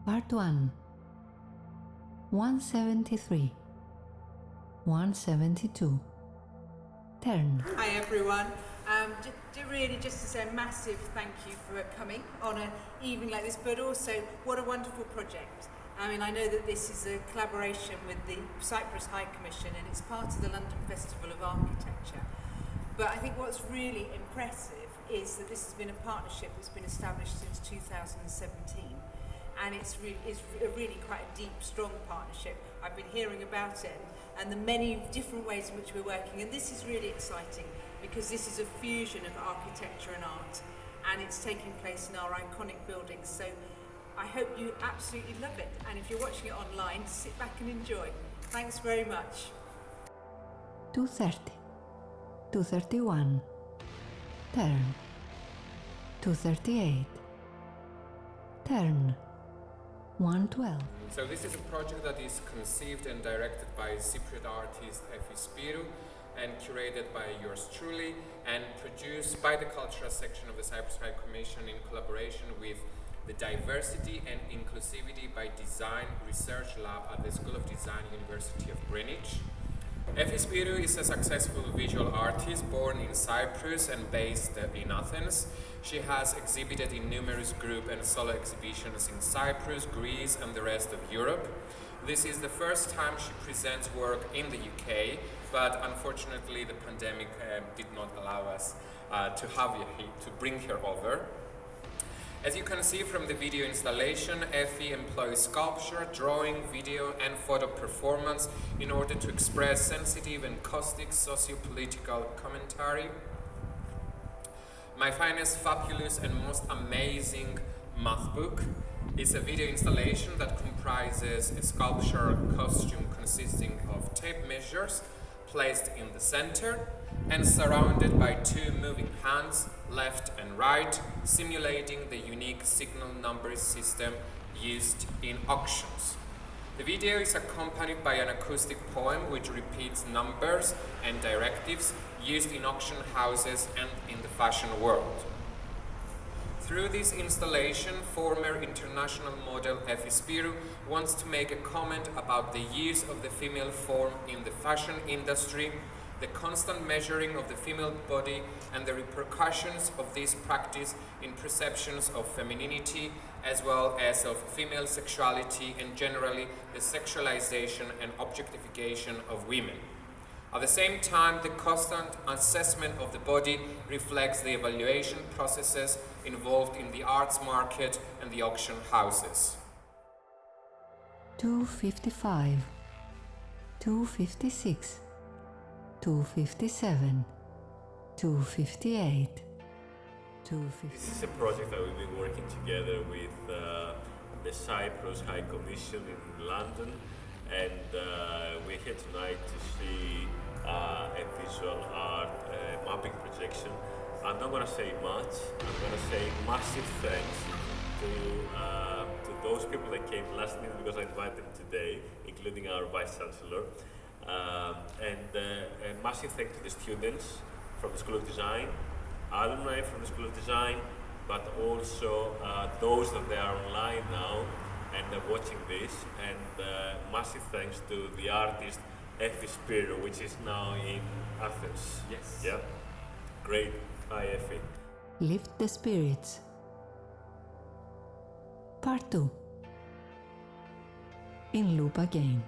Part 1. 173. 172. Turn. Hi everyone. Really just to say a massive thank you for coming on an evening like this, but also what a wonderful project. I mean, I know that this is a collaboration with the Cyprus High Commission and it's part of the London Festival of Architecture. But I think what's really impressive is that this has been a partnership that's been established since 2017. And it's really quite a deep, strong partnership. I've been hearing about it and the many different ways in which we're working, and this is really exciting because this is a fusion of architecture and art, and it's taking place in our iconic buildings. So I hope you absolutely love it, and if you're watching it online, sit back and enjoy. Thanks very much. 230. 231. Turn. 238. Turn. 112. So this is a project that is conceived and directed by Cypriot artist Efi Spyrou and curated by yours truly and produced by the cultural section of the Cyprus High Commission in collaboration with the Diversity and Inclusivity by Design Research Lab at the School of Design, University of Greenwich. Efi Spyrou is a successful visual artist born in Cyprus and based in Athens. She has exhibited in numerous group and solo exhibitions in Cyprus, Greece and the rest of Europe. This is the first time she presents work in the UK, but unfortunately the pandemic did not allow us to bring her over. As you can see from the video installation, Efi employs sculpture, drawing, video and photo performance in order to express sensitive and caustic socio-political commentary. My finest, fabulous and most amazing math book is a video installation that comprises a sculptural costume consisting of tape measures placed in the center and surrounded by two moving hands, left and right, simulating the unique signal numbering system used in auctions. The video is accompanied by an acoustic poem which repeats numbers and directives used in auction houses and in the fashion world. Through this installation, former international model Efi Spyrou wants to make a comment about the use of the female form in the fashion industry, the constant measuring of the female body and the repercussions of this practice in perceptions of femininity as well as of female sexuality and generally the sexualization and objectification of women. At the same time, the constant assessment of the body reflects the evaluation processes involved in the arts market and the auction houses. 255. 256. 257, 258, 250. This is a project that we've been working together with the Cyprus High Commission in London, and we're here tonight to see a visual art mapping projection. I'm not going to say much. I'm going to say massive thanks to those people that came last minute because I invited them today, including our Vice Chancellor. And a massive thanks to the students from the School of Design, alumni from the School of Design, but also those that they are online now and are watching this. And massive thanks to the artist Efi Spyrou, which is now in Athens. Yes. Yeah. Great. Hi, Efi. Lift the spirits. Part 2. In loop again.